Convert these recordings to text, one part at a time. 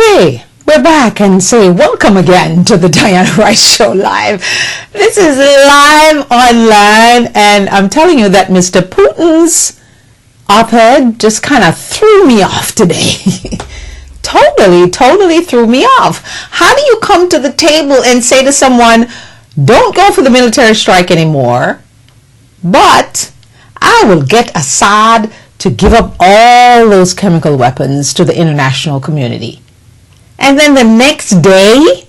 Okay, we're back and say welcome again to the Diana Rice Show Live. This is live online, and I'm telling you that Mr. Putin's op-ed just kind of threw me off today. Totally threw me off. How do you come to the table and say to someone, don't go for the military strike anymore, but I will get Assad to give up all those chemical weapons to the international community? And then the next day,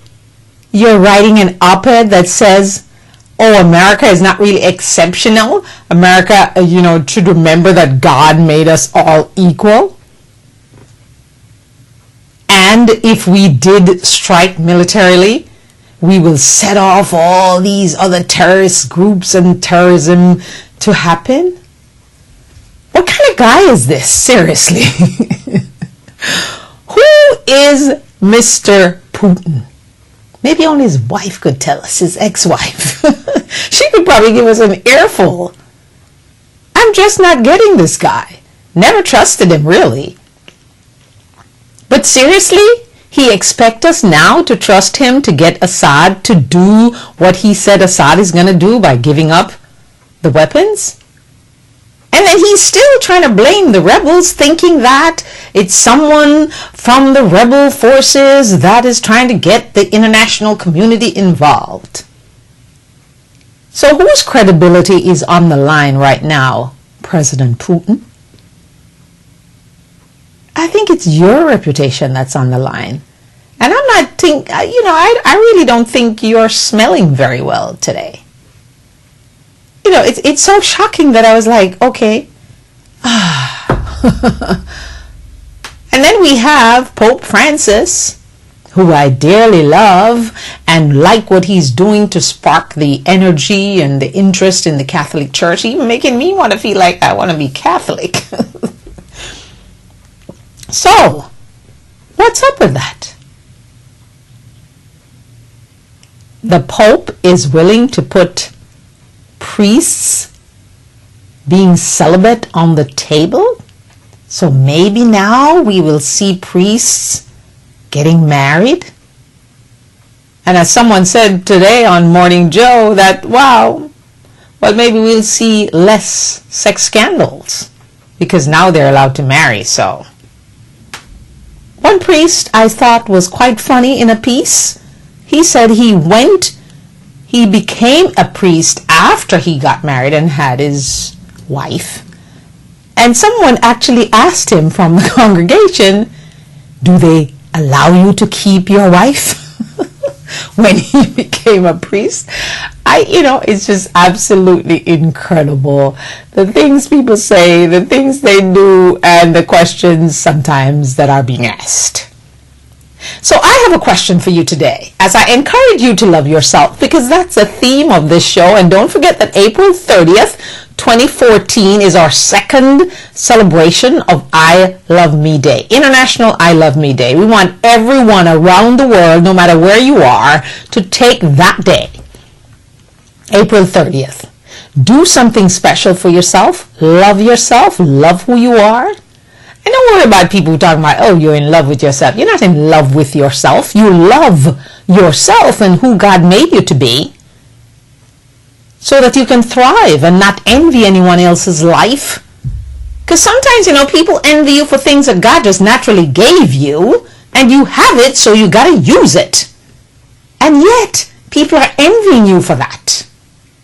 you're writing an op-ed that says, oh, America is not really exceptional. America, should remember that God made us all equal. And if we did strike militarily, we will set off all these other terrorist groups and terrorism to happen. What kind of guy is this? Seriously. Who is Mr. Putin? Maybe only his wife could tell us, his ex-wife. She could probably give us an earful. I'm just not getting this guy. Never trusted him, really. But seriously, he expects us now to trust him to get Assad to do what he said Assad is going to do by giving up the weapons? And then he's still trying to blame the rebels, thinking that it's someone from the rebel forces that is trying to get the international community involved. So whose credibility is on the line right now, President Putin? I think it's your reputation that's on the line. And I really don't think you're smelling very well today. It's so shocking that I was like, okay. And then we have Pope Francis, who I dearly love and like what he's doing to spark the energy and the interest in the Catholic Church, even making me want to feel like I want to be Catholic. So, what's up with that? The Pope is willing to put priests being celibate on the table? So maybe now we will see priests getting married? And as someone said today on Morning Joe, that, wow, well, maybe we'll see less sex scandals because now they're allowed to marry. So one priest I thought was quite funny in a piece. He said he became a priest after he got married and had his wife. And someone actually asked him from the congregation, do they allow you to keep your wife when he became a priest? It's just absolutely incredible. The things people say, the things they do, and the questions sometimes that are being asked. So I have a question for you today, as I encourage you to love yourself, because that's the theme of this show. And don't forget that April 30th, 2014 is our second celebration of I Love Me Day, International I Love Me Day. We want everyone around the world, no matter where you are, to take that day, April 30th. Do something special for yourself, love who you are. And don't worry about people talking about, oh, you're in love with yourself. You're not in love with yourself. You love yourself and who God made you to be so that you can thrive and not envy anyone else's life. Because sometimes, people envy you for things that God just naturally gave you, and you have it, so you got to use it. And yet, people are envying you for that.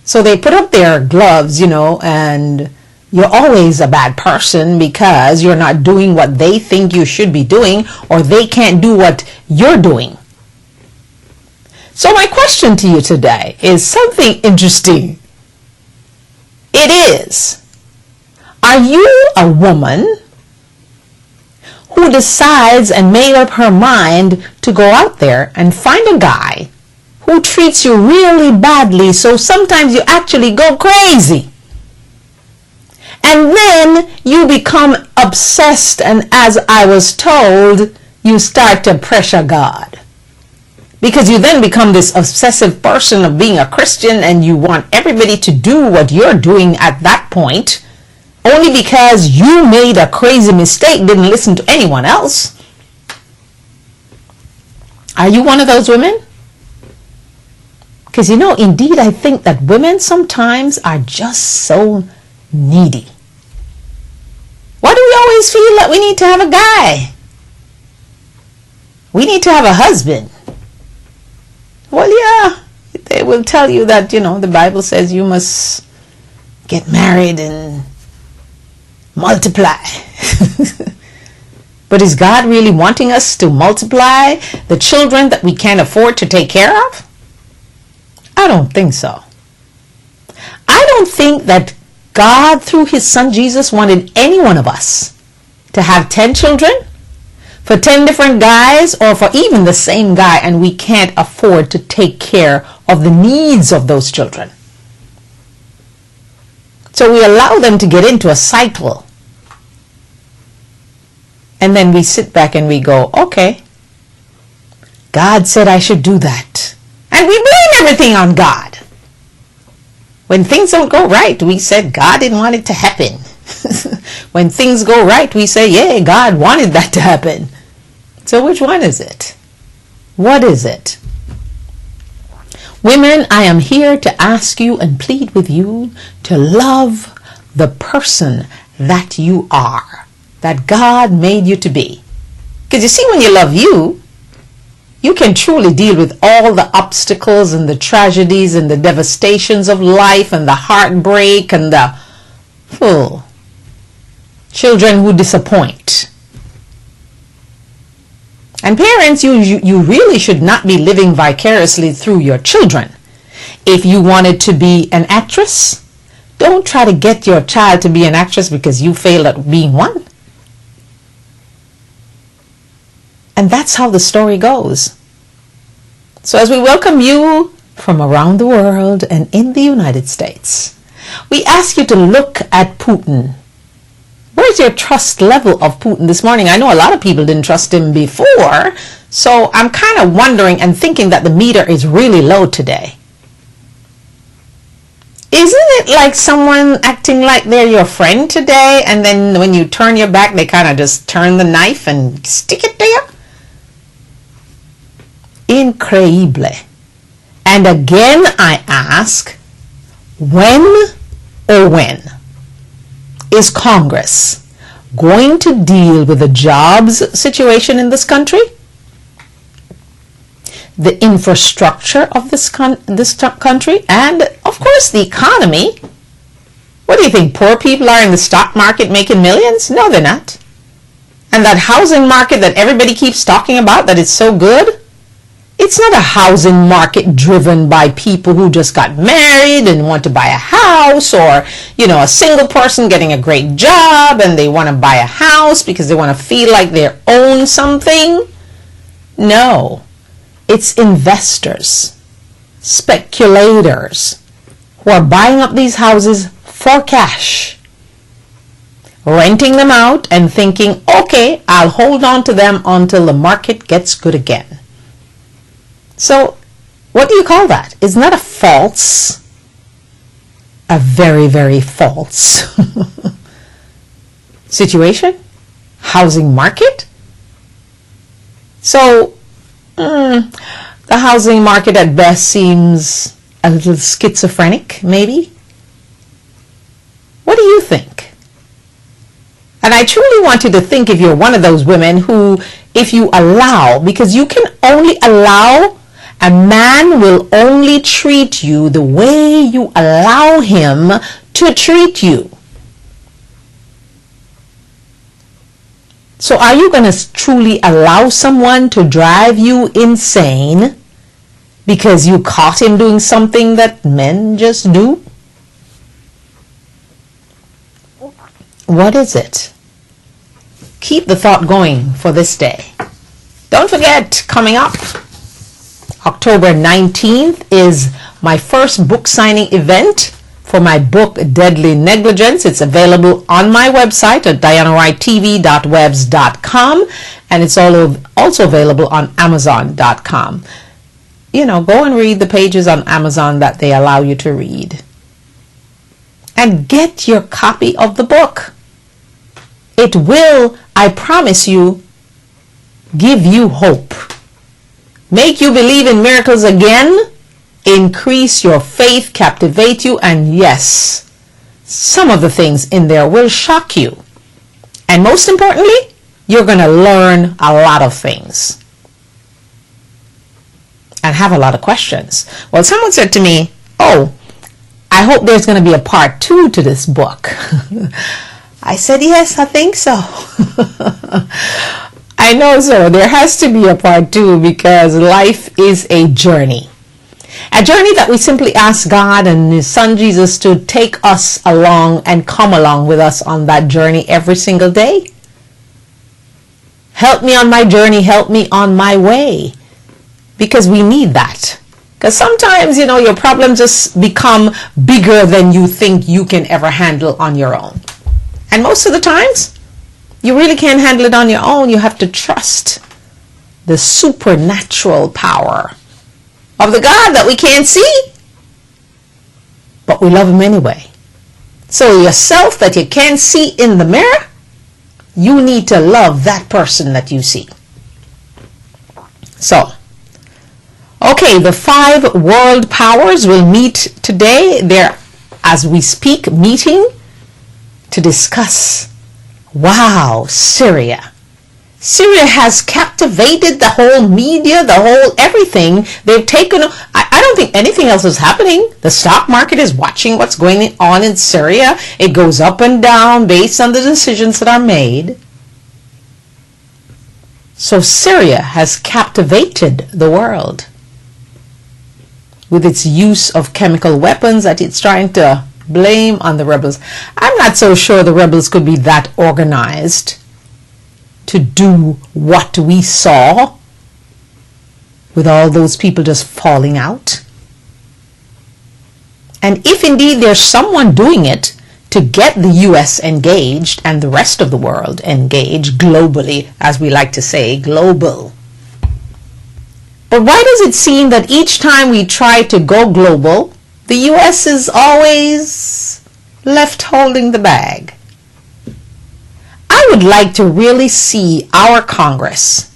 So they put up their gloves, and you're always a bad person because you're not doing what they think you should be doing, or they can't do what you're doing. So my question to you today is something interesting. It is, are you a woman who decides and made up her mind to go out there and find a guy who treats you really badly, so sometimes you actually go crazy? And then you become obsessed, and as I was told, you start to pressure God. Because you then become this obsessive person of being a Christian, and you want everybody to do what you're doing at that point, only because you made a crazy mistake, didn't listen to anyone else. Are you one of those women? Because indeed, I think that women sometimes are just so needy. Why do we always feel that we need to have a guy? We need to have a husband. Well, yeah, they will tell you that, the Bible says you must get married and multiply. But is God really wanting us to multiply the children that we can't afford to take care of? I don't think so. I don't think that God, through his son Jesus, wanted any one of us to have 10 children for 10 different guys, or for even the same guy, and we can't afford to take care of the needs of those children. So we allow them to get into a cycle. And then we sit back and we go, okay, God said I should do that. And we blame everything on God. When things don't go right, we said God didn't want it to happen. When things go right, we say, yeah, God wanted that to happen. So which one is it? What is it? Women, I am here to ask you and plead with you to love the person that you are, that God made you to be. Because you see, when you love you, you can truly deal with all the obstacles and the tragedies and the devastations of life and the heartbreak and the children who disappoint. And parents, you really should not be living vicariously through your children. If you wanted to be an actress, don't try to get your child to be an actress because you failed at being one. And that's how the story goes. So as we welcome you from around the world and in the United States, we ask you to look at Putin. Where's your trust level of Putin this morning? I know a lot of people didn't trust him before, so I'm kind of wondering and thinking that the meter is really low today. Isn't it like someone acting like they're your friend today, and then when you turn your back, they kind of just turn the knife and stick it there? Increíble. And again, I ask, when is Congress going to deal with the jobs situation in this country, the infrastructure of this country, and of course the economy? What do you think? Poor people are in the stock market making millions? No, they're not. And that housing market that everybody keeps talking about, that is so good, it's not a housing market driven by people who just got married and want to buy a house, or, a single person getting a great job and they want to buy a house because they want to feel like they own something. No, it's investors, speculators who are buying up these houses for cash, renting them out and thinking, okay, I'll hold on to them until the market gets good again. So, what do you call that? Isn't that a very, very false situation? Housing market? So, the housing market at best seems a little schizophrenic, maybe? What do you think? And I truly want you to think, if you're one of those women who, if you allow, because you can only allow, a man will only treat you the way you allow him to treat you. So are you going to truly allow someone to drive you insane because you caught him doing something that men just do? What is it? Keep the thought going for this day. Don't forget, coming up, October 19th is my first book signing event for my book, Deadly Negligence. It's available on my website at dianawrightTV.webs.com, and it's also available on Amazon.com. Go and read the pages on Amazon that they allow you to read. And get your copy of the book. It will, I promise you, give you hope. make you believe in miracles again, increase your faith, captivate you, and yes, some of the things in there will shock you. And most importantly, you're going to learn a lot of things and have a lot of questions. Well, someone said to me, oh, I hope there's going to be a part 2 to this book. I said, yes, I think so. I know so. There has to be a part 2 because life is a journey. A journey that we simply ask God and His Son Jesus to take us along and come along with us on that journey every single day. Help me on my journey. Help me on my way. Because we need that. Because sometimes, your problems just become bigger than you think you can ever handle on your own. And most of the times, you really can't handle it on your own. You have to trust the supernatural power of the God that we can't see. But we love Him anyway. So yourself that you can't see in the mirror, you need to love that person that you see. So, okay, the 5 world powers will meet today. They're, as we speak, meeting to discuss, wow, Syria. Syria has captivated the whole media, the whole everything. They've taken, I don't think anything else is happening. The stock market is watching what's going on in Syria. It goes up and down based on the decisions that are made. So Syria has captivated the world with its use of chemical weapons that it's trying to blame on the rebels. I'm not so sure the rebels could be that organized to do what we saw with all those people just falling out. And if indeed there's someone doing it to get the US engaged and the rest of the world engaged globally, as we like to say, global. But why does it seem that each time we try to go global, the US is always left holding the bag? I would like to really see our Congress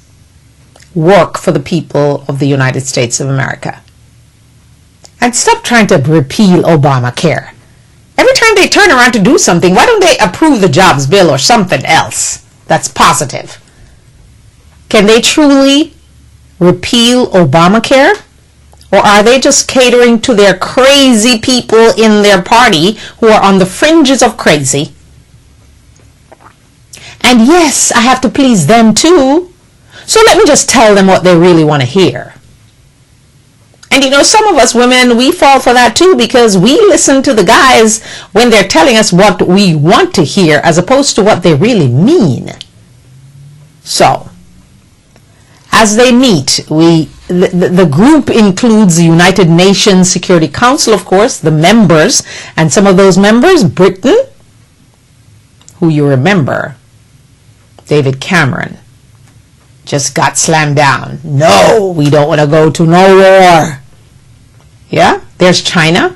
work for the people of the United States of America. And stop trying to repeal Obamacare. Every time they turn around to do something, why don't they approve the jobs bill or something else that's positive? Can they truly repeal Obamacare? Or are they just catering to their crazy people in their party who are on the fringes of crazy? And yes, I have to please them too. So let me just tell them what they really want to hear. And some of us women, we fall for that too because we listen to the guys when they're telling us what we want to hear as opposed to what they really mean. So, as they meet, the group includes the United Nations Security Council, of course, the members, and some of those members, Britain, who you remember, David Cameron, just got slammed down. No, we don't want to go to no war. Yeah, there's China.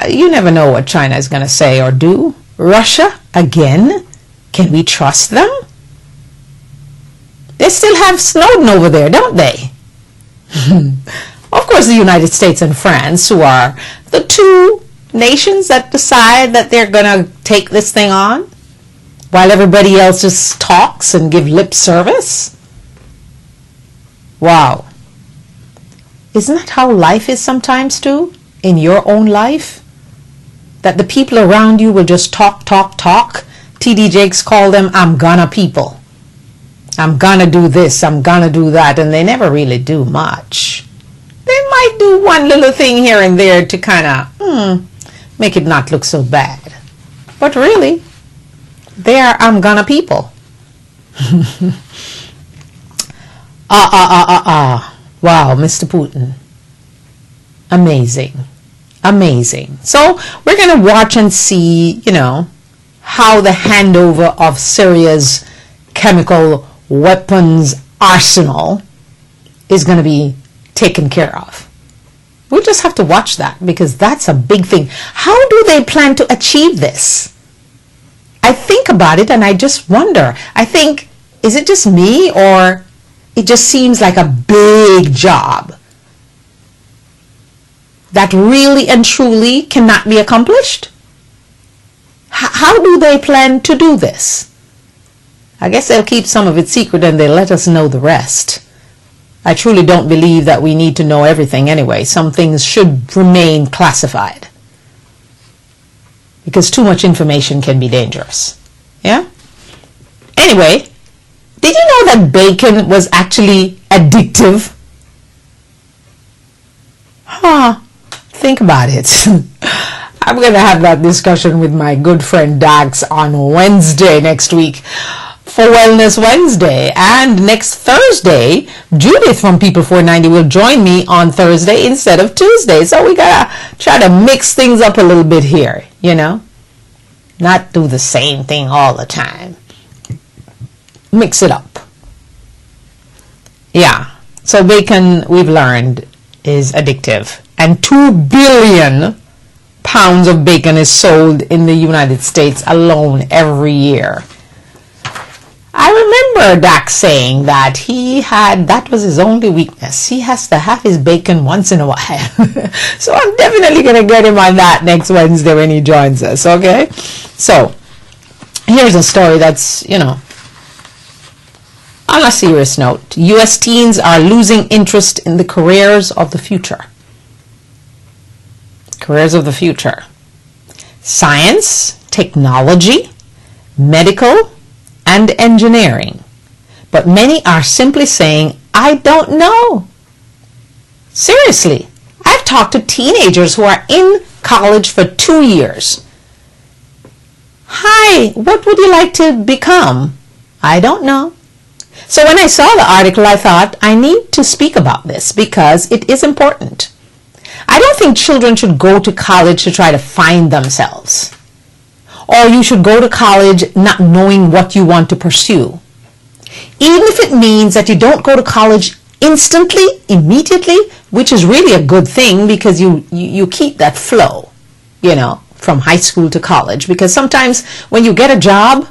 You never know what China is going to say or do. Russia, again, can we trust them? They still have Snowden over there, don't they? Of course, the United States and France, who are the 2 nations that decide that they're going to take this thing on, while everybody else just talks and give lip service. Wow. Isn't that how life is sometimes too? In your own life? That the people around you will just talk, talk, talk. T.D. Jakes called them, I'm gonna people. I'm gonna do this, I'm gonna do that. And they never really do much. They might do one little thing here and there to kind of make it not look so bad. But really, they are I'm gonna people. Wow, Mr. Putin. Amazing. Amazing. So we're going to watch and see, how the handover of Syria's chemical weapons arsenal is going to be taken care of. We just have to watch that because that's a big thing. How do they plan to achieve this? I think about it and I just wonder. I think, is it just me or it just seems like a big job that really and truly cannot be accomplished. How do they plan to do this? I guess they'll keep some of it secret and they'll let us know the rest. I truly don't believe that we need to know everything anyway. Some things should remain classified, because too much information can be dangerous. Yeah? Anyway, did you know that bacon was actually addictive? Think about it. I'm going to have that discussion with my good friend Dax on Wednesday next week for Wellness Wednesday. And next Thursday, Judith from People 490 will join me on Thursday instead of Tuesday. So we got to try to mix things up a little bit here, you know. Not do the same thing all the time. Mix it up. Yeah. So bacon, we've learned, is addictive. And 2 billion pounds of bacon is sold in the United States alone every year. I remember Dax saying that that was his only weakness. He has to have his bacon once in a while. So I'm definitely going to get him on that next Wednesday when he joins us, okay? So here's a story that's, on a serious note. U.S. teens are losing interest in the careers of the future. Careers of the future. Science, technology, medical, and engineering. But many are simply saying, I don't know. Seriously, I've talked to teenagers who are in college for 2 years. Hi, what would you like to become? I don't know. So when I saw the article, I thought, I need to speak about this because it is important. I don't think children should go to college to try to find themselves. Or you should go to college not knowing what you want to pursue. Even if it means that you don't go to college instantly, immediately, which is really a good thing because you keep that flow, from high school to college. Because sometimes when you get a job,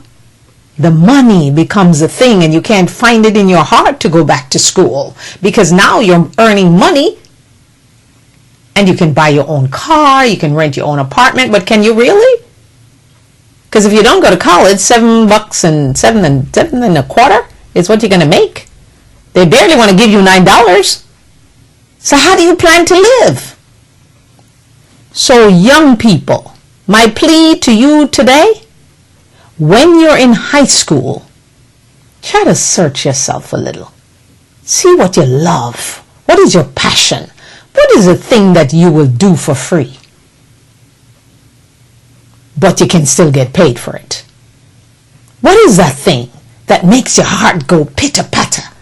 the money becomes a thing and you can't find it in your heart to go back to school because now you're earning money and you can buy your own car, you can rent your own apartment, but can you really? Because if you don't go to college, $7 and seven and a quarter is what you're going to make. They barely want to give you $9. So how do you plan to live? So young people, my plea to you today, when you're in high school, try to search yourself a little. See what you love. What is your passion? What is the thing that you will do for free? But you can still get paid for it. What is that thing that makes your heart go pitter-patter?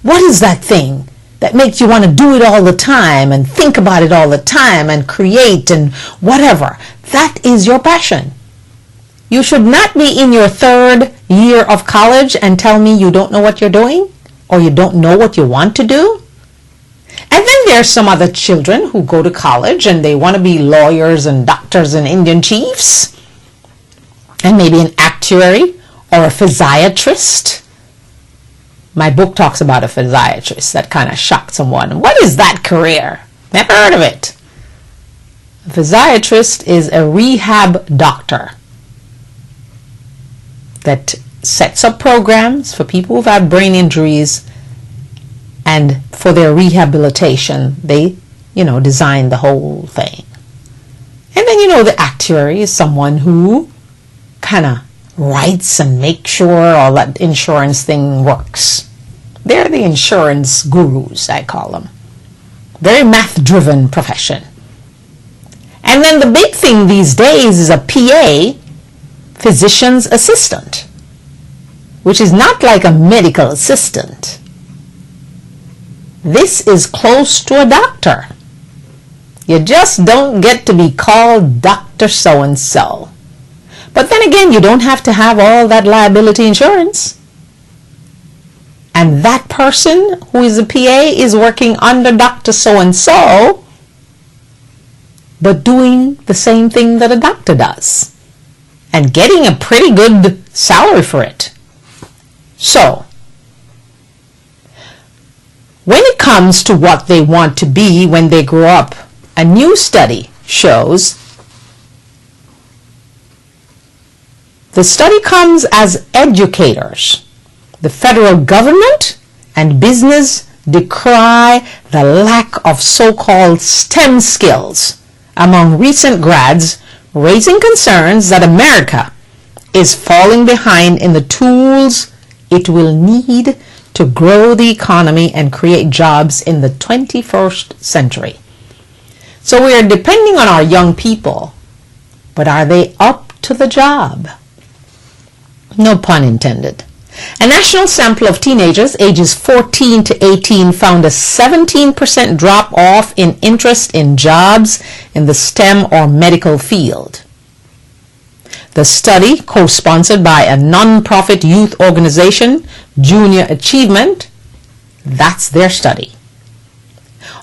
What is that thing that makes you want to do it all the time and think about it all the time and create and whatever? That is your passion. You should not be in your 3rd year of college and tell me you don't know what you're doing or you don't know what you want to do. And then there's some other children who go to college and they want to be lawyers and doctors and Indian chiefs and maybe an actuary or a physiatrist. My book talks about a physiatrist. That kind of shocked someone. What is that career? Never heard of it. A physiatrist is a rehab doctor that sets up programs for people who've had brain injuries, and for their rehabilitation, they, design the whole thing. And then, the actuary is someone who kind of writes and makes sure all that insurance thing works. They're the insurance gurus, I call them. Very math-driven profession. And then the big thing these days is a PA, physician's assistant, which is not like a medical assistant. This is close to a doctor. You just don't get to be called Dr. So-and-so. But then again, you don't have to have all that liability insurance. And that person who is a PA is working under Dr. So-and-so, but doing the same thing that a doctor does. And getting a pretty good salary for it. So, When it comes to what they want to be when they grow up, a new study shows the study comes as educators. The federal government and business decry the lack of so-called STEM skills among recent grads, raising concerns that America is falling behind in the tools it will need to grow the economy and create jobs in the 21st century. So we are depending on our young people, but are they up to the job? No pun intended. A national sample of teenagers ages 14 to 18 found a 17% drop off in interest in jobs in the STEM or medical field. The study, co-sponsored by a non-profit youth organization, Junior Achievement, that's their study.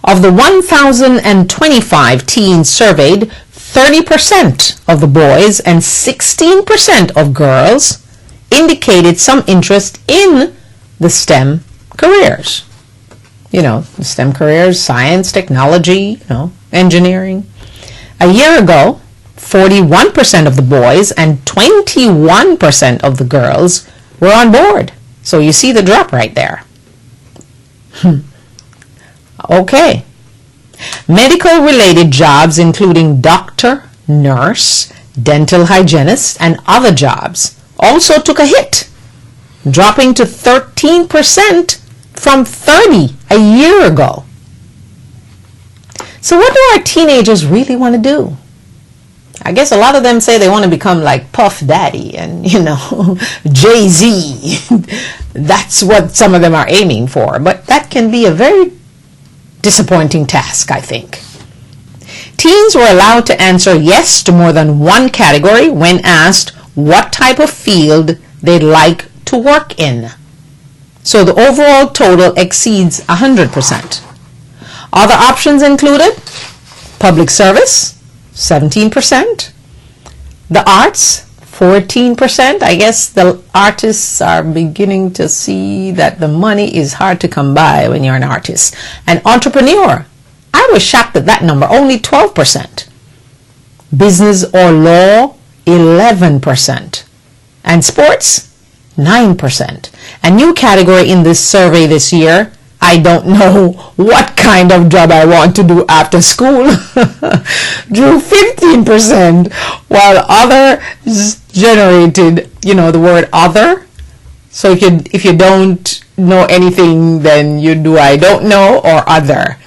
Of the 1,025 teens surveyed, 30% of the boys and 16% of girls indicated some interest in the STEM careers. The STEM careers, science, technology, engineering. A year ago, 41% of the boys and 21% of the girls were on board. So you see the drop right there. Okay. Medical related jobs including doctor, nurse, dental hygienist, and other jobs also took a hit, dropping to 13% from 30% a year ago. So what do our teenagers really want to do? I guess a lot of them say they want to become like Puff Daddy and, Jay-Z. That's what some of them are aiming for. But that can be a very disappointing task, I think. Teens were allowed to answer yes to more than one category when asked what type of field they'd like to work in. So the overall total exceeds 100%. Other options included public service, 17%, the arts, 14%. I guess the artists are beginning to see that the money is hard to come by when you're an artist. And entrepreneur, I was shocked at that number, only 12%. Business or law, 11%. And sports, 9%. A new category in this survey this year, I don't know what kind of job I want to do after school, drew 15%, while other generated, the word other. So if you don't know anything, then you do I don't know or other.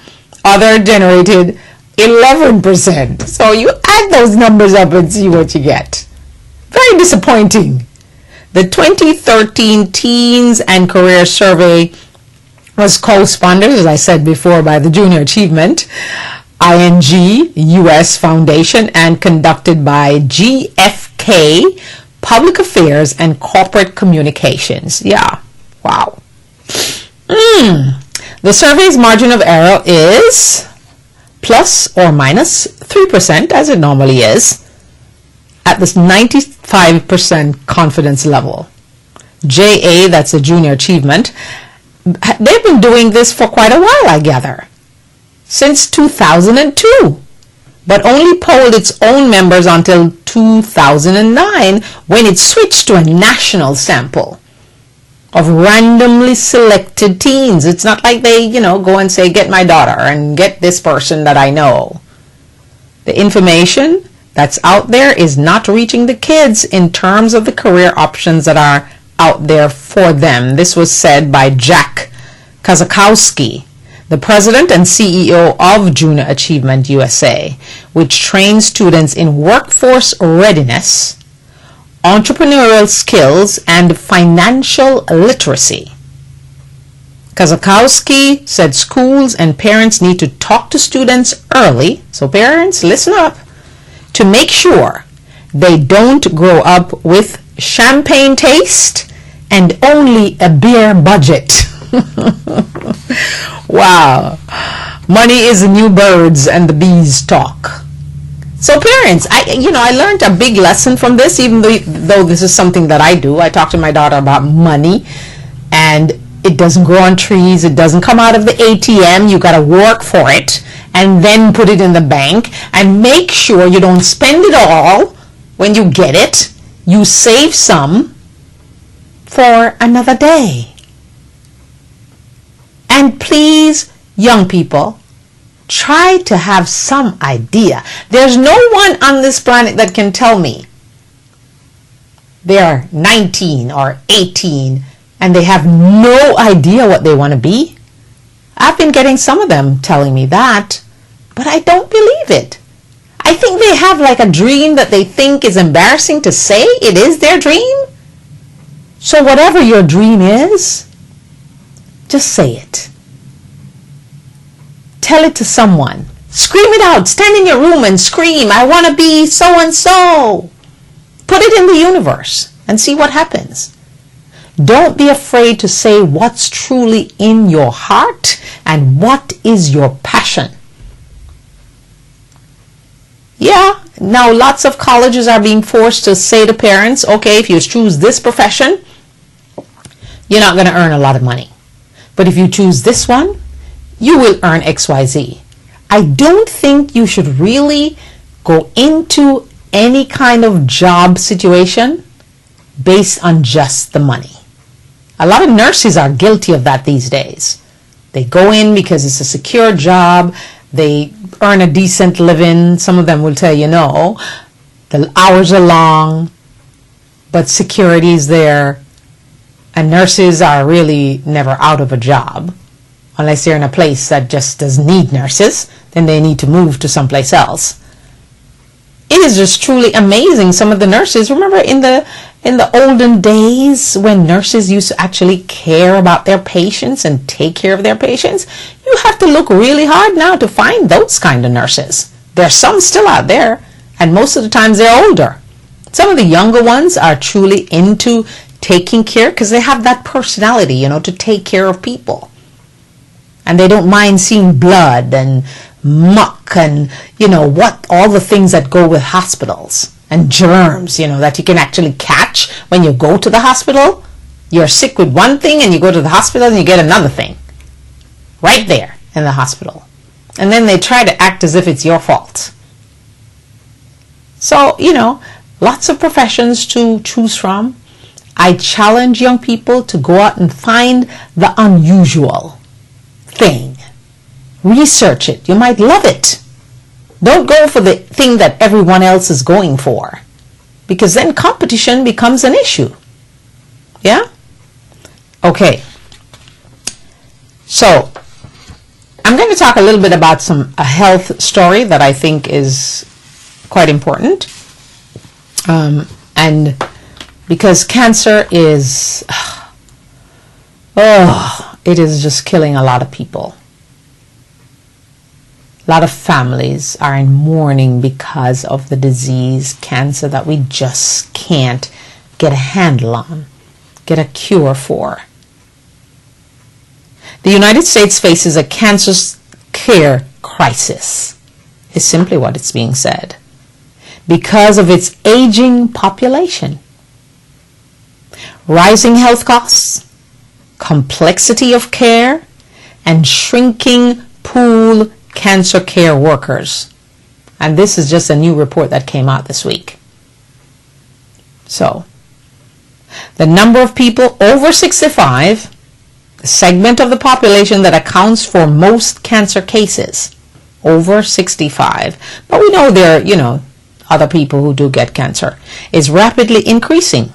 Other generated 11%. So you add those numbers up and see what you get. Very disappointing. The 2013 Teens and Career Survey was co-sponsored, as I said before, by the Junior Achievement, ING US Foundation, and conducted by GFK Public Affairs and Corporate Communications. Yeah, wow. The survey's margin of error is plus or minus 3%, as it normally is, at this 95% confidence level. JA, that's a Junior Achievement, they've been doing this for quite a while, I gather, since 2002, but only polled its own members until 2009 when it switched to a national sample of randomly selected teens. It's not like they, go and say, get my daughter and get this person that I know. The information that's out there is not reaching the kids in terms of the career options that are out there for them. This was said by Jack Kazakowski, the president and CEO of Junior Achievement USA, which trains students in workforce readiness, entrepreneurial skills, and financial literacy. Kazakowski said schools and parents need to talk to students early, so parents, listen up, to make sure they don't grow up with champagne taste and only a beer budget. Wow. Money is the new birds and the bees talk. So parents, I learned a big lesson from this, even though this is something that I do. I talk to my daughter about money, and It doesn't grow on trees. It doesn't come out of the ATM. You got to work for it and then put it in the bank, and make sure you don't spend it all when you get it. You save some for another day. And please, young people, try to have some idea. There's no one on this planet that can tell me they're 19 or 18 and they have no idea what they want to be. I've been getting some of them telling me that, but I don't believe it. I think they have like a dream that they think is embarrassing to say it is their dream. So whatever your dream is, just say it. Tell it to someone. Scream it out. Stand in your room and scream, I want to be so and so. Put it in the universe and see what happens. Don't be afraid to say what's truly in your heart and what is your passion. Yeah, now lots of colleges are being forced to say to parents, okay, if you choose this profession, you're not going to earn a lot of money. But if you choose this one, you will earn XYZ. I don't think you should really go into any kind of job situation based on just the money. A lot of nurses are guilty of that these days. They go in because it's a secure job. They earn a decent living. Some of them will tell you no. The hours are long, but security is there. And nurses are really never out of a job. Unless they're in a place that just doesn't need nurses, then they need to move to someplace else. It is just truly amazing. Some of the nurses, remember in the olden days when nurses used to actually care about their patients and take care of their patients, you have to look really hard now to find those kind of nurses. There's some still out there, and most of the times they're older. Some of the younger ones are truly into taking care because they have that personality, you know, to take care of people. And they don't mind seeing blood and muck and, you know, what all the things that go with hospitals and germs, you know, that you can actually catch when you go to the hospital. You're sick with one thing and you go to the hospital and you get another thing right there in the hospital. And then they try to act as if it's your fault. So, you know, lots of professions to choose from. I challenge young people to go out and find the unusual thing. Research it. You might love it. Don't go for the thing that everyone else is going for, because then competition becomes an issue. Yeah? Okay. So, I'm going to talk a little bit about a health story that I think is quite important. And because cancer is, it is just killing a lot of people. A lot of families are in mourning because of the disease, cancer, that we just can't get a handle on, get a cure for. The United States faces a cancer care crisis, is simply what it's being said, because of its aging population. Rising health costs, complexity of care, and shrinking pool cancer care workers. And this is just a new report that came out this week. So, the number of people over 65, the segment of the population that accounts for most cancer cases, over 65, but we know there are, you know, other people who do get cancer, is rapidly increasing,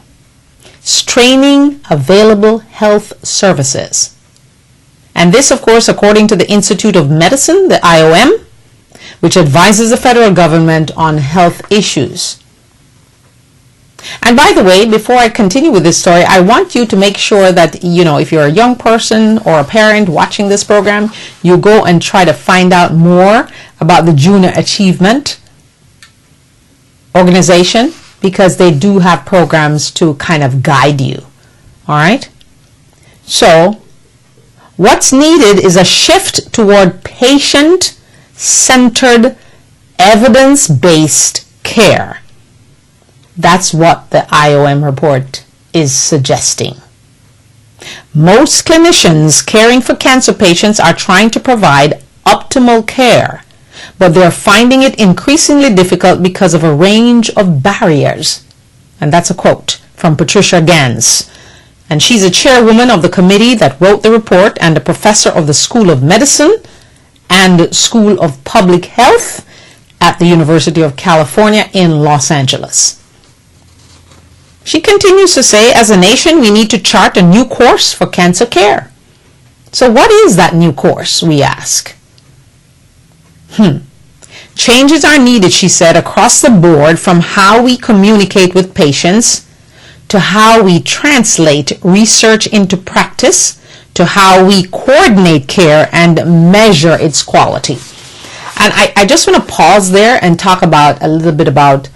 straining available health services. And this, of course, according to the Institute of Medicine, the IOM, which advises the federal government on health issues. And by the way, before I continue with this story, I want you to make sure that, you know, if you're a young person or a parent watching this program, you go and try to find out more about the Junior Achievement organization, because they do have programs to kind of guide you. All right? So, what's needed is a shift toward patient-centered, evidence-based care. That's what the IOM report is suggesting. Most clinicians caring for cancer patients are trying to provide optimal care, but they're finding it increasingly difficult because of a range of barriers. And that's a quote from Patricia Gans. And she's a chairwoman of the committee that wrote the report and a professor of the School of Medicine and School of Public Health at the University of California in Los Angeles. She continues to say, as a nation, we need to chart a new course for cancer care. So what is that new course, we ask? Changes are needed, she said, across the board, from how we communicate with patients to how we translate research into practice to how we coordinate care and measure its quality. And I just want to pause there and talk about a little bit about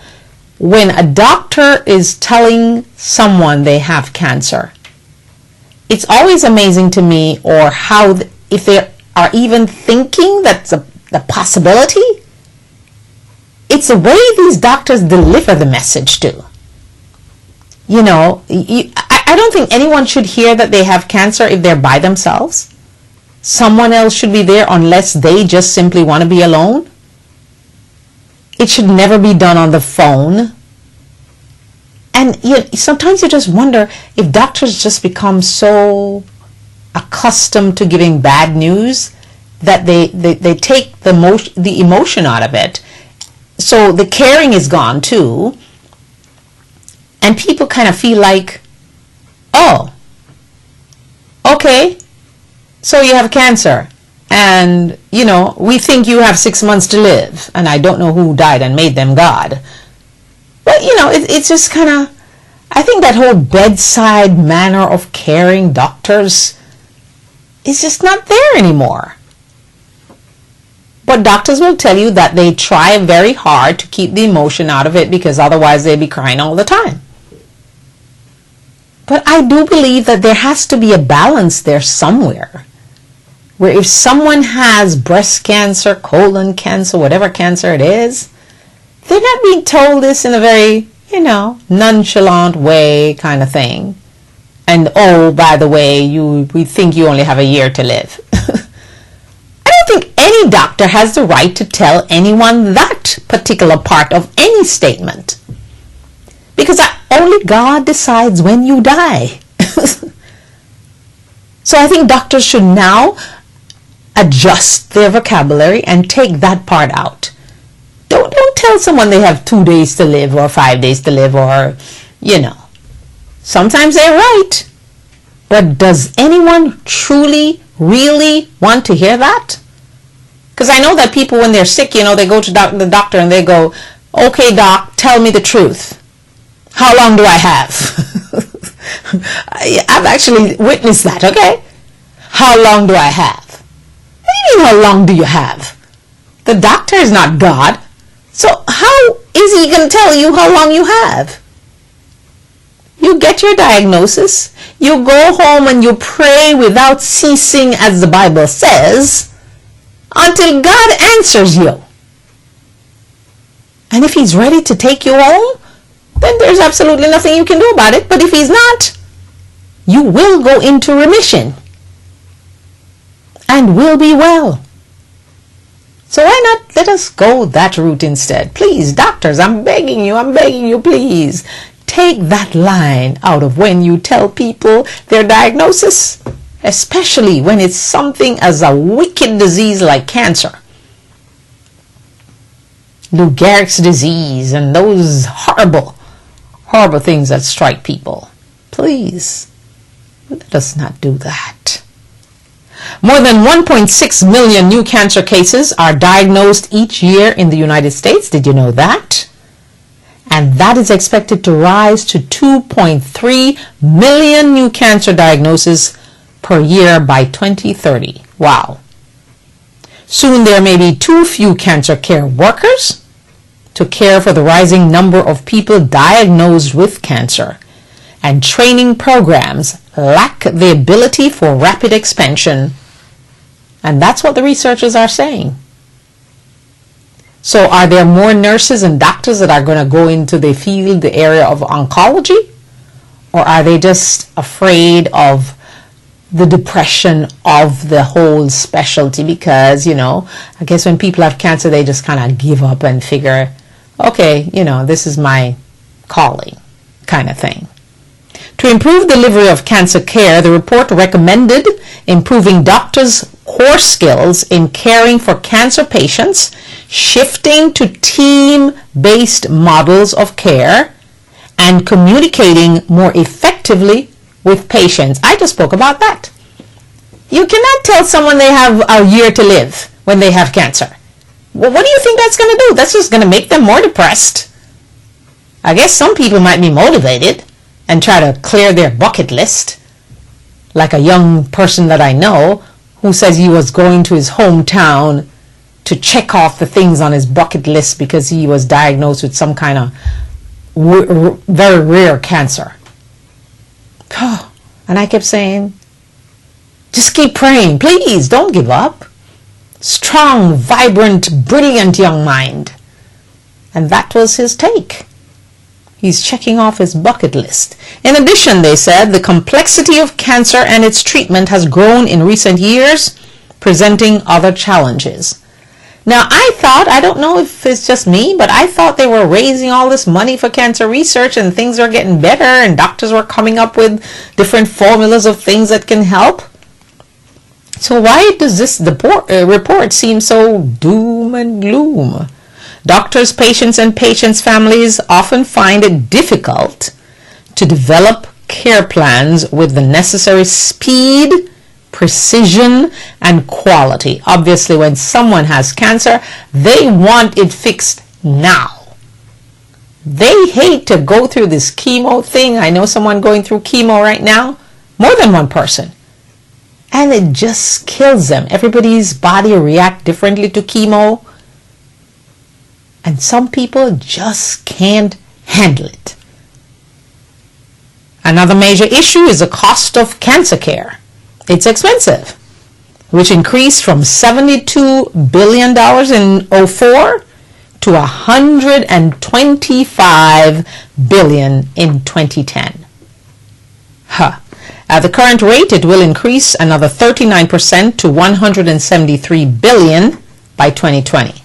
when a doctor is telling someone they have cancer. It's always amazing to me, or how, if they are even thinking that's the possibility, it's the way these doctors deliver the message too. You know, I don't think anyone should hear that they have cancer if they're by themselves. Someone else should be there unless they just simply want to be alone. It should never be done on the phone. And sometimes you just wonder if doctors just become so accustomed to giving bad news that they take the emotion out of it. So the caring is gone too. And people kind of feel like, oh, okay, so you have cancer. And, we think you have 6 months to live. And I don't know who died and made them God. But, it's just kind of, I think that whole bedside manner of caring doctors is just not there anymore. But doctors will tell you that they try very hard to keep the emotion out of it because otherwise they'd be crying all the time. But I do believe that there has to be a balance there somewhere, where if someone has breast cancer, colon cancer, whatever cancer it is, they're not being told this in a very, nonchalant way kind of thing. And, oh, by the way, we think you only have a year to live. I don't think any doctor has the right to tell anyone that particular part of any statement. Because only God decides when you die. So I think doctors should now adjust their vocabulary and take that part out. Don't tell someone they have 2 days to live or 5 days to live, or, Sometimes they're right. But does anyone truly, really want to hear that? Because I know that people, when they're sick, they go to the doctor and they go, okay, doc, tell me the truth. How long do I have? I've actually witnessed that, okay? How long do I have? What do you mean, how long do you have? The doctor is not God. So how is he going to tell you how long you have? You get your diagnosis, you go home and you pray without ceasing, as the Bible says, until God answers you. And if he's ready to take you home, then there's absolutely nothing you can do about it. But if he's not, you will go into remission and will be well. So why not let us go that route instead? Please, doctors, I'm begging you, please. Take that line out of when you tell people their diagnosis, especially when it's something as a wicked disease like cancer. Lou Gehrig's disease and those horrible things that strike people. Please, let us not do that. More than 1.6 million new cancer cases are diagnosed each year in the United States. Did you know that? And that is expected to rise to 2.3 million new cancer diagnoses per year by 2030. Wow. Soon there may be too few cancer care workers to care for the rising number of people diagnosed with cancer, and training programs lack the ability for rapid expansion. And that's what the researchers are saying. So are there more nurses and doctors that are going to go into the field, the area of oncology? Or are they just afraid of the depression of the whole specialty, because, I guess when people have cancer, they just kind of give up and figure, okay, this is my calling kind of thing. To improve delivery of cancer care, the report recommended improving doctors' core skills in caring for cancer patients, shifting to team-based models of care, and communicating more effectively with patients. I just spoke about that. You cannot tell someone they have a year to live when they have cancer. Well, what do you think that's going to do? That's just going to make them more depressed. I guess some people might be motivated and try to clear their bucket list, like a young person that I know who says he was going to his hometown to check off the things on his bucket list because he was diagnosed with some kind of very rare cancer. And I kept saying, just keep praying, please, don't give up. Strong, vibrant, brilliant young mind. And that was his take. He's checking off his bucket list. In addition, they said, the complexity of cancer and its treatment has grown in recent years, presenting other challenges. Now, I don't know if it's just me, but I thought they were raising all this money for cancer research and things are getting better and doctors were coming up with different formulas of things that can help. So why does this report seem so doom and gloom? Doctors, patients, and patients' families often find it difficult to develop care plans with the necessary speed, precision, and quality. Obviously, when someone has cancer, they want it fixed now. They hate to go through this chemo thing. I know someone going through chemo right now, more than one person. And it just kills them. Everybody's body reacts differently to chemo. And some people just can't handle it. Another major issue is the cost of cancer care. It's expensive, which increased from $72 billion in 2004 to $125 billion in 2010. At the current rate, it will increase another 39% to $173 billion by 2020.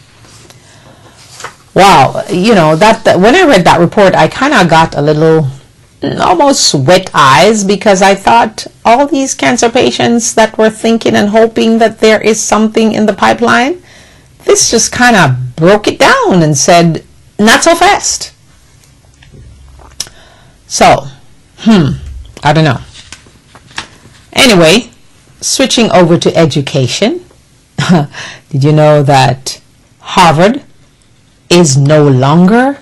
Wow, that when I read that report, I kind of got a little almost wet eyes, because I thought all these cancer patients that were thinking and hoping that there is something in the pipeline, this just kind of broke it down and said, not so fast. So, I don't know. Anyway, switching over to education. Did you know that Harvard is no longer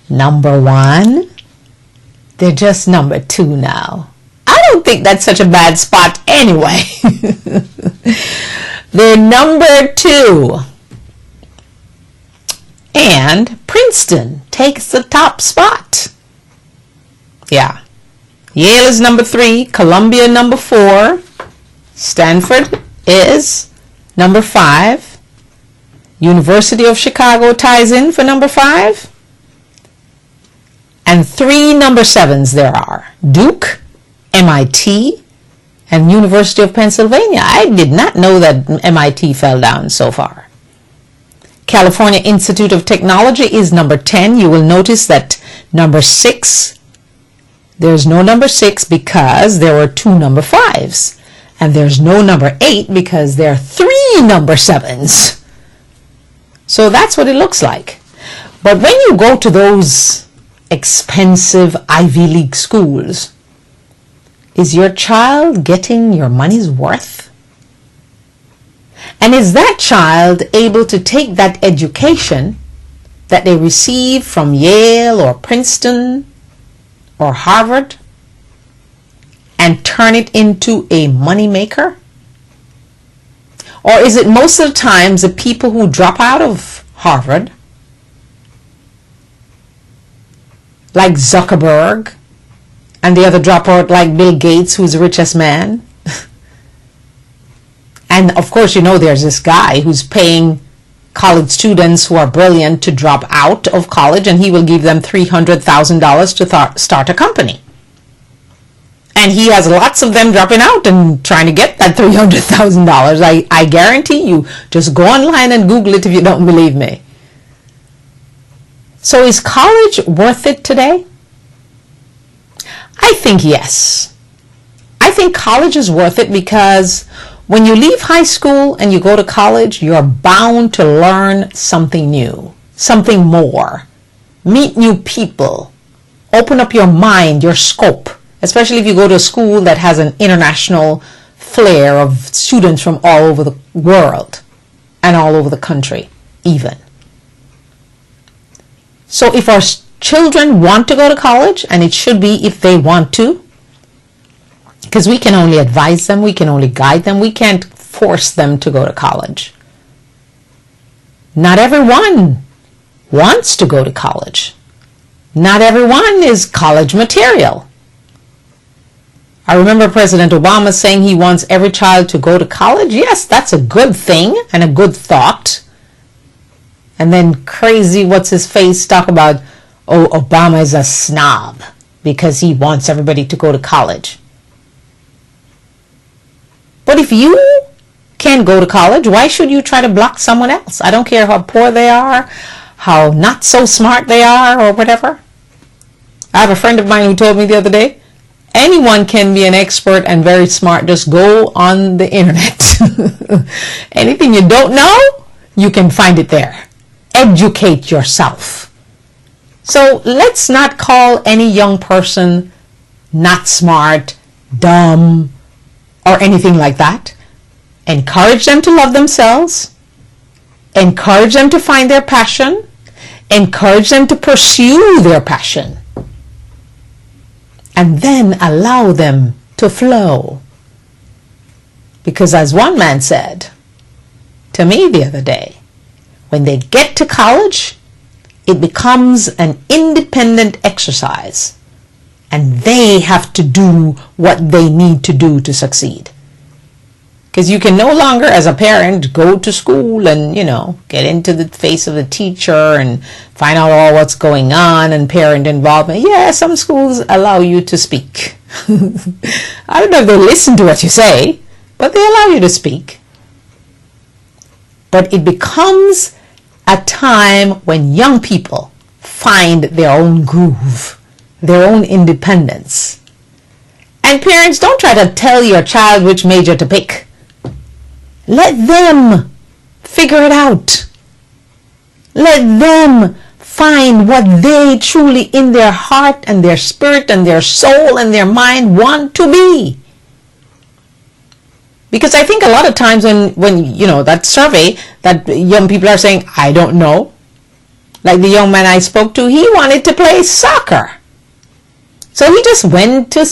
number 1? They're just number 2 now. I don't think that's such a bad spot anyway. They're number 2. And Princeton takes the top spot. Yeah. Yale is number 3, Columbia number 4, Stanford is number 5, University of Chicago ties in for number 5, and 3 number 7s there are: Duke, MIT, and University of Pennsylvania. I did not know that MIT fell down so far. California Institute of Technology is number 10. You will notice that number 6, there's no number 6 because there were 2 number 5s. And there's no number 8 because there are 3 number 7s. So that's what it looks like. But when you go to those expensive Ivy League schools, is your child getting your money's worth? And is that child able to take that education that they receive from Yale or Princeton or Harvard and turn it into a money maker? Or is it most of the times the people who drop out of Harvard, like Zuckerberg, and the other dropout like Bill Gates, who's the richest man? And of course, there's this guy who's paying college students who are brilliant to drop out of college, and he will give them $300,000 to start a company. And he has lots of them dropping out and trying to get that $300,000. I guarantee you, just go online and Google it if you don't believe me. So is college worth it today? I think yes. I think college is worth it because when you leave high school and you go to college, you're bound to learn something new, something more, meet new people, open up your mind, your scope, especially if you go to a school that has an international flair of students from all over the world and all over the country even. So if our children want to go to college, and it should be if they want to, because we can only advise them, we can only guide them, we can't force them to go to college. Not everyone wants to go to college. Not everyone is college material. I remember President Obama saying he wants every child to go to college. Yes, that's a good thing and a good thought. And then crazy, what's his face, talk about, oh, Obama is a snob because he wants everybody to go to college. But if you can't go to college, why should you try to block someone else? I don't care how poor they are, how not so smart they are, or whatever. I have a friend of mine who told me the other day, anyone can be an expert and very smart. Just go on the internet. Anything you don't know, you can find it there. Educate yourself. So let's not call any young person not smart, dumb, or anything like that. Encourage them to love themselves. Encourage them to find their passion. Encourage them to pursue their passion. And then allow them to flow. Because as one man said to me the other day, when they get to college, it becomes an independent exercise. And they have to do what they need to do to succeed. Because you can no longer, as a parent, go to school and, get into the face of the teacher and find out all what's going on and parent involvement. Yeah, some schools allow you to speak. I don't know if they listen to what you say, but they allow you to speak. But it becomes a time when young people find their own groove, their own independence. And parents, don't try to tell your child which major to pick. Let them figure it out. Let them find what they truly in their heart and their spirit and their soul and their mind want to be. Because I think a lot of times when that survey that young people are saying, I don't know. Like the young man I spoke to, he wanted to play soccer. So he just went to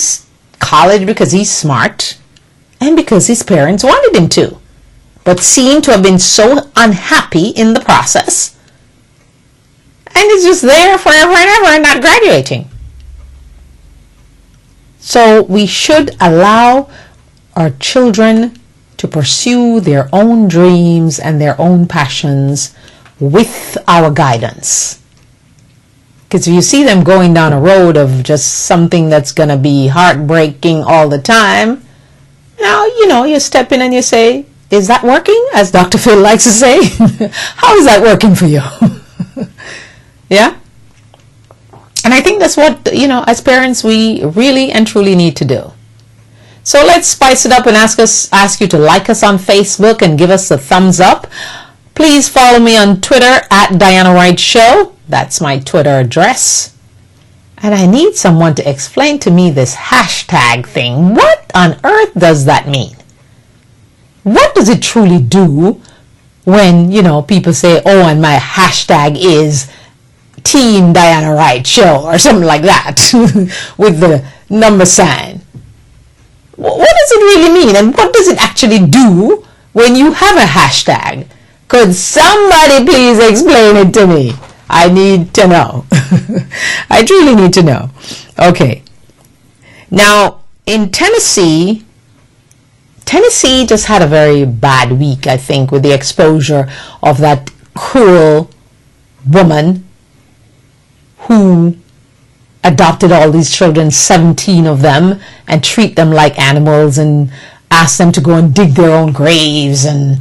college because he's smart and because his parents wanted him to. But seemed to have been so unhappy in the process. And he's just there forever and ever and not graduating. So we should allow our children to pursue their own dreams and their own passions with our guidance. Because if you see them going down a road of just something that's going to be heartbreaking all the time, now, you step in and you say, is that working? As Dr. Phil likes to say. How is that working for you? Yeah? And I think that's what, as parents, we really and truly need to do. So let's spice it up and ask you to like us on Facebook and give us a thumbs up. Please follow me on Twitter at Diana Wright Show. That's my Twitter address. And I need someone to explain to me this hashtag thing. What on earth does that mean? What does it truly do when, people say, oh, and my hashtag is Team Diana Wright Show or something like that with the number sign? What does it really mean? And what does it actually do when you have a hashtag? Could somebody please explain it to me? I need to know. I truly need to know. Okay. Now, in Tennessee just had a very bad week, I think, with the exposure of that cruel woman who adopted all these children, 17 of them, and treat them like animals and ask them to go and dig their own graves and,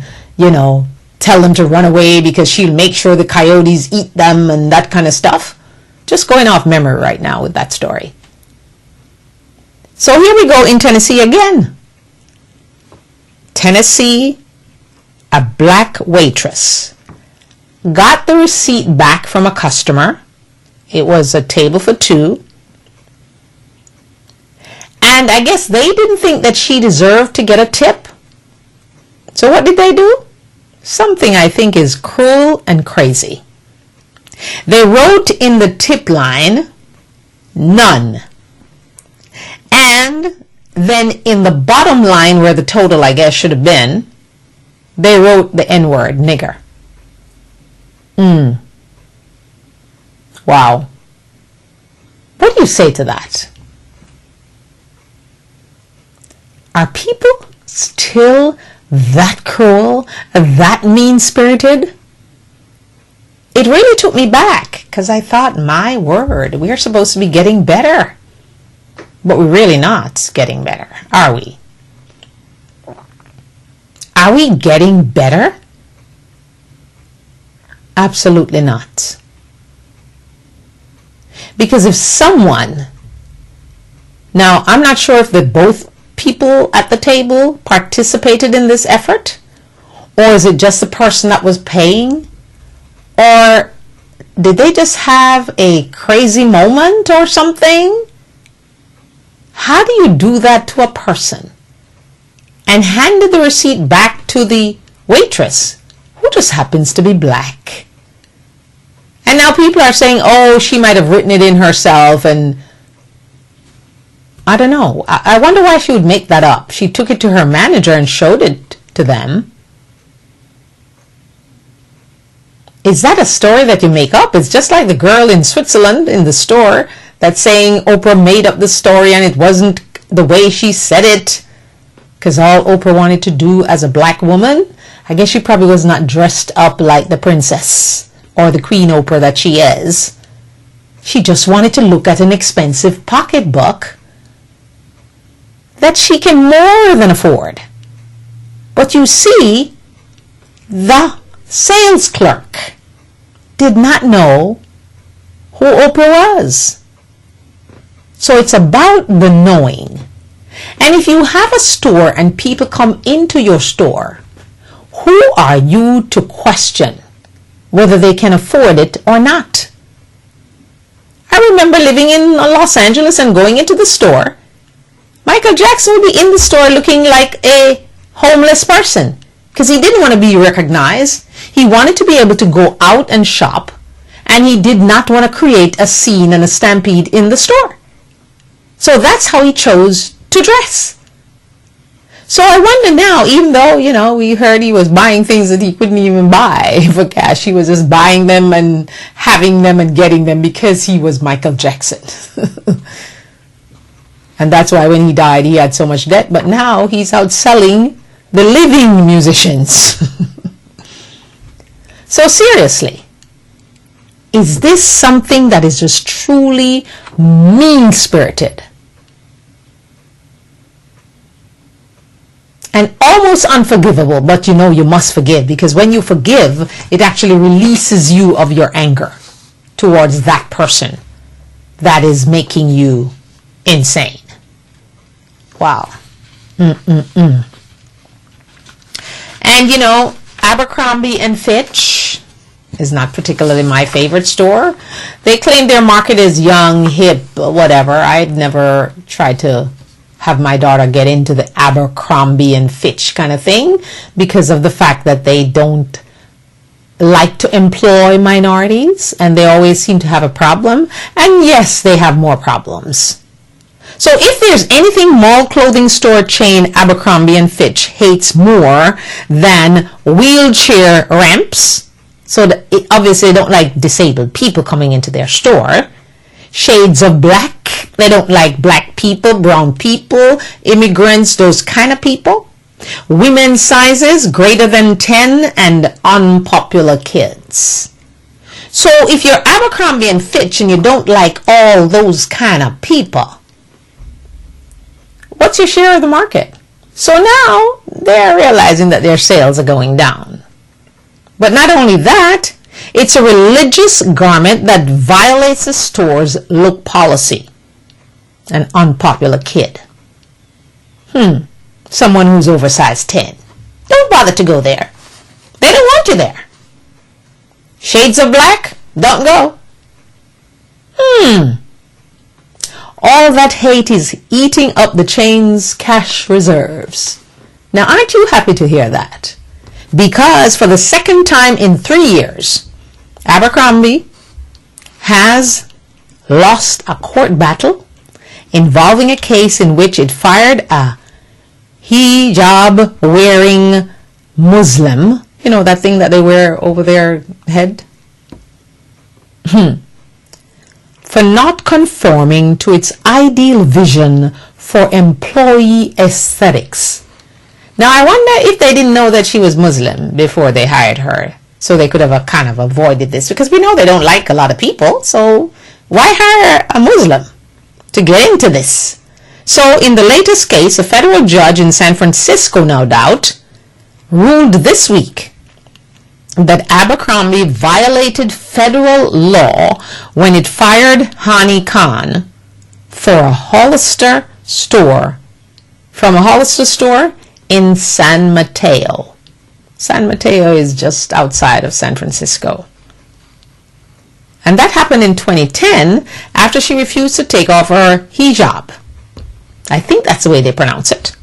tell them to run away because she'll make sure the coyotes eat them and that kind of stuff. Just going off memory right now with that story. So here we go in Tennessee again. Tennessee, a black waitress got the receipt back from a customer. It was a table for two. And I guess they didn't think that she deserved to get a tip. So what did they do? Something I think is cruel and crazy. They wrote in the tip line, none. And then in the bottom line where the total, I guess, should have been, they wrote the N-word, nigger. Wow. What do you say to that? Are people still that cruel, that mean-spirited? It really took me back because I thought, my word, we're supposed to be getting better. But we're really not getting better, are we? Are we getting better? Absolutely not. Because if someone, now I'm not sure if both people at the table participated in this effort, or is it just the person that was paying, or did they just have a crazy moment or something? How do you do that to a person and handed the receipt back to the waitress who just happens to be black? And now people are saying, oh, she might have written it in herself, and I don't know. I wonder why she would make that up. She took it to her manager and showed it to them. Is that a story that you make up? It's just like the girl in Switzerland in the store that's saying Oprah made up the story and it wasn't the way she said it. Because all Oprah wanted to do as a black woman, I guess she probably was not dressed up like the princess or the Queen Oprah that she is. She just wanted to look at an expensive pocketbook that she can more than afford. But you see, the sales clerk did not know who Oprah was. So it's about the knowing. And if you have a store and people come into your store, who are you to question whether they can afford it or not? I remember living in Los Angeles and going into the store. Michael Jackson would be in the store looking like a homeless person because he didn't want to be recognized. He wanted to be able to go out and shop, and he did not want to create a scene and a stampede in the store. So that's how he chose to dress. So I wonder now, even though, we heard he was buying things that he couldn't even buy for cash, he was just buying them and having them and getting them because he was Michael Jackson. And that's why when he died, he had so much debt. But now he's out selling the living musicians. So seriously, is this something that is just truly mean-spirited? And almost unforgivable, but you must forgive, because when you forgive, it actually releases you of your anger towards that person that is making you insane. Wow. And Abercrombie and Fitch is not particularly my favorite store. They claim their market is young, hip, whatever. I'd never tried to have my daughter get into the Abercrombie and Fitch kind of thing because of the fact that they don't like to employ minorities and they always seem to have a problem. And yes, they have more problems. So if there's anything mall clothing store chain Abercrombie and Fitch hates more than wheelchair ramps, so obviously they don't like disabled people coming into their store, shades of black, they don't like black people, brown people, immigrants, those kind of people, women's sizes greater than 10, and unpopular kids. So if you're Abercrombie and Fitch and you don't like all those kind of people, what's your share of the market? So now they're realizing that their sales are going down. But not only that, it's a religious garment that violates the store's look policy. An unpopular kid. Someone who's over size 10. Don't bother to go there. They don't want you there. Shades of black? Don't go. All that hate is eating up the chain's cash reserves. Now, aren't you happy to hear that? Because for the second time in 3 years, Abercrombie has lost a court battle involving a case in which it fired a hijab-wearing Muslim. You know, that thing that they wear over their head? For not conforming to its ideal vision for employee aesthetics. Now, I wonder if they didn't know that she was Muslim before they hired her, so they could have kind of avoided this, because we know they don't like a lot of people, so why hire a Muslim to get into this? So in the latest case, a federal judge in San Francisco, no doubt, ruled this week that Abercrombie violated federal law when it fired Hani Khan for a Hollister store, from a Hollister store in San Mateo. San Mateo is just outside of San Francisco. And that happened in 2010 after she refused to take off her hijab. I think that's the way they pronounce it.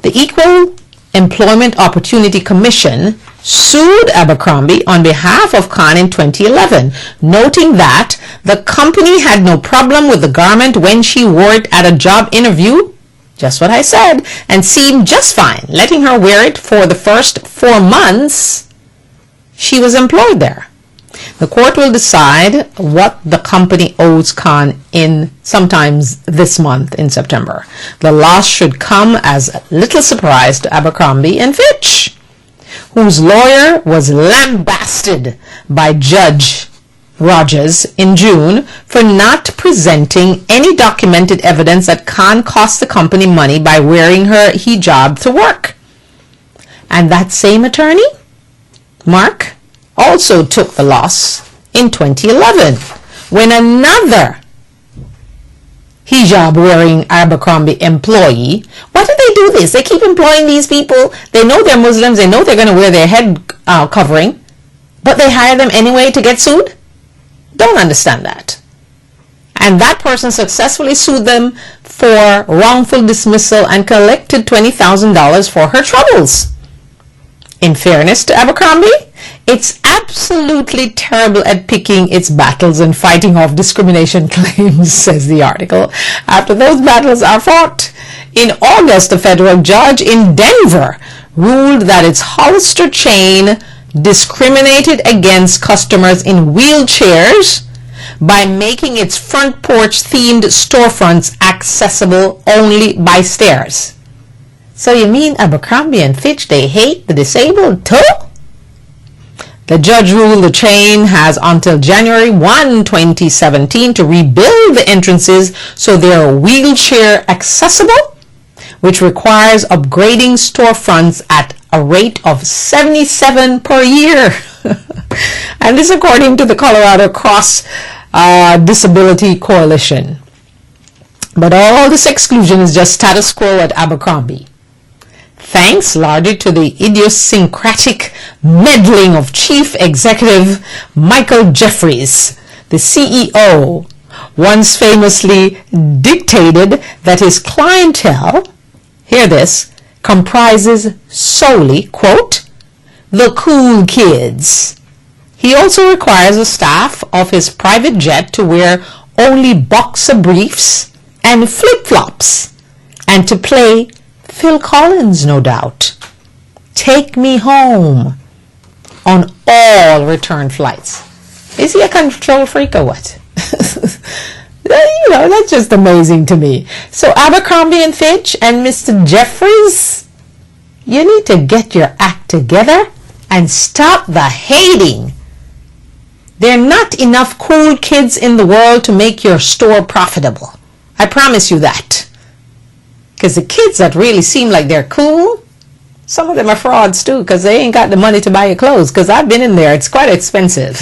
The Equal Employment Opportunity Commission sued Abercrombie on behalf of Khan in 2011, noting that the company had no problem with the garment when she wore it at a job interview, just what I said, and seemed just fine, letting her wear it for the first 4 months she was employed there. The court will decide what the company owes Khan in sometimes this month in September. The loss should come as a little surprise to Abercrombie and Fitch, whose lawyer was lambasted by Judge Rogers in June for not presenting any documented evidence that Khan cost the company money by wearing her hijab to work. And that same attorney, Mark, also took the loss in 2011 when another hijab-wearing Abercrombie employee, why do they do this? They keep employing these people. They know they're Muslims. They know they're going to wear their head covering, but they hire them anyway to get sued? Don't understand that. And that person successfully sued them for wrongful dismissal and collected $20,000 for her troubles. In fairness to Abercrombie, it's absolutely terrible at picking its battles and fighting off discrimination claims, says the article. After those battles are fought, in August, a federal judge in Denver ruled that its Hollister chain discriminated against customers in wheelchairs by making its front porch themed storefronts accessible only by stairs. So you mean Abercrombie and Fitch, they hate the disabled too? The judge ruled the chain has until January 1, 2017 to rebuild the entrances so they are wheelchair accessible, which requires upgrading storefronts at a rate of $77 per year. And this according to the Colorado Cross Disability Coalition. But all this exclusion is just status quo at Abercrombie, thanks largely to the idiosyncratic meddling of Chief Executive Michael Jeffries. The CEO once famously dictated that his clientele, hear this, comprises solely, quote, the cool kids. He also requires the staff of his private jet to wear only boxer briefs and flip-flops, and to play Phil Collins, no doubt, Take Me Home on all return flights. Is he a control freak or what? You know, that's just amazing to me. So Abercrombie and Fitch and Mr. Jeffries, you need to get your act together and stop the hating. There are not enough cool kids in the world to make your store profitable. I promise you that. Because the kids that really seem like they're cool, some of them are frauds too, because they ain't got the money to buy your clothes. Because I've been in there. It's quite expensive.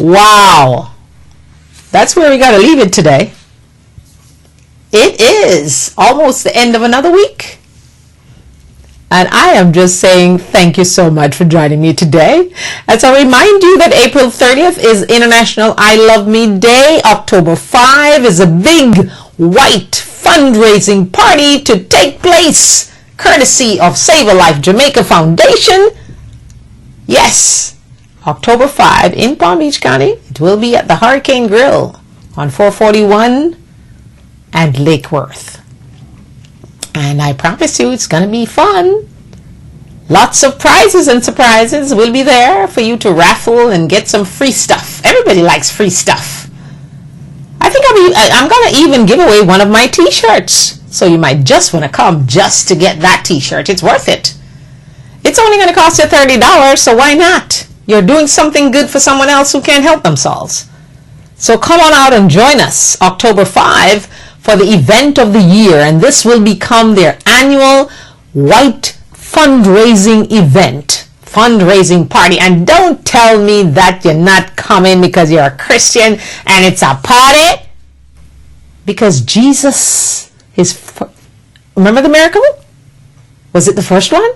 Wow. That's where we got to leave it today. It is almost the end of another week. And I am just saying thank you so much for joining me today. As I remind you that April 30th is International I Love Me Day. October 5 is a big white fundraising party to take place courtesy of Save a Life Jamaica Foundation. Yes, October 5 in Palm Beach County. It will be at the Hurricane Grill on 441 and Lake Worth. And I promise you it's going to be fun. Lots of prizes and surprises will be there for you to raffle and get some free stuff. Everybody likes free stuff. I think I'm going to even give away one of my t-shirts. So you might just want to come just to get that t-shirt. It's worth it. It's only going to cost you $30, so why not? You're doing something good for someone else who can't help themselves. So come on out and join us October 5 for the event of the year, and this will become their annual white fundraising event, fundraising party. And don't tell me that you're not coming because you're a Christian and it's a party. Because Jesus, remember the miracle? Was it the first one?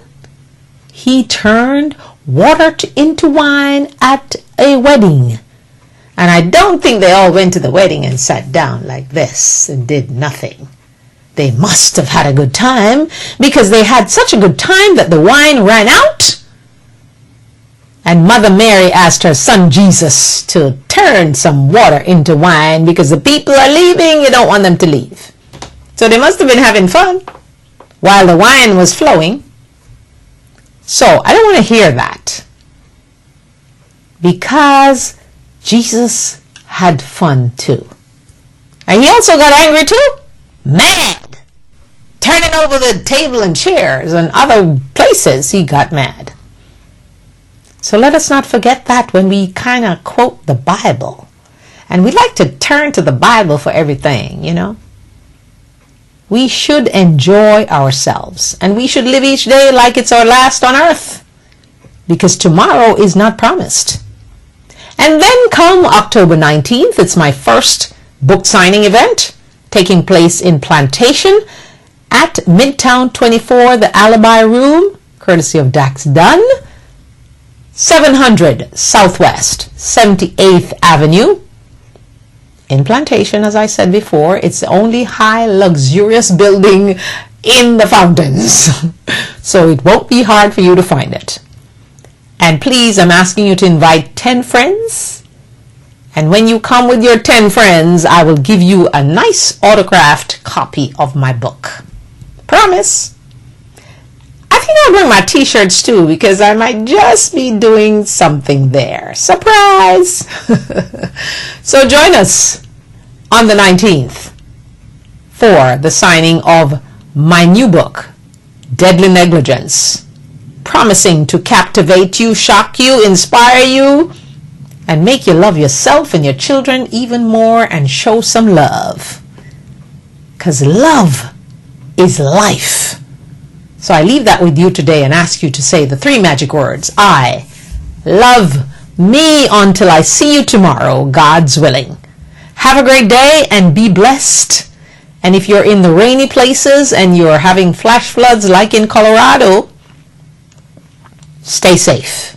He turned water into wine at a wedding. And I don't think they all went to the wedding and sat down like this and did nothing. They must have had a good time, because they had such a good time that the wine ran out. And Mother Mary asked her son Jesus to turn some water into wine, because the people are leaving. You don't want them to leave. So they must have been having fun while the wine was flowing. So I don't want to hear that, because Jesus had fun too. And he also got angry too. Mad. Turning over the table and chairs and other places, he got mad. So let us not forget that when we kind of quote the Bible. And we like to turn to the Bible for everything, you know. We should enjoy ourselves. And we should live each day like it's our last on earth. Because tomorrow is not promised. And then come October 19th, it's my first book signing event taking place in Plantation at Midtown 24, the Alibi Room, courtesy of Dax Dunn, 700 Southwest 78th Avenue in Plantation. As I said before, it's the only high luxurious building in the Fountains. So it won't be hard for you to find it. And please, I'm asking you to invite 10 friends. And when you come with your 10 friends, I will give you a nice autographed copy of my book. Promise. I think I'll bring my t-shirts too, because I might just be doing something there. Surprise! So join us on the 19th for the signing of my new book, Deadly Negligence. Promising to captivate you, shock you, inspire you, and make you love yourself and your children even more and show some love. Because love is life. So I leave that with you today and ask you to say the 3 magic words. I love me until I see you tomorrow, God's willing. Have a great day and be blessed. And if you're in the rainy places and you're having flash floods like in Colorado, stay safe.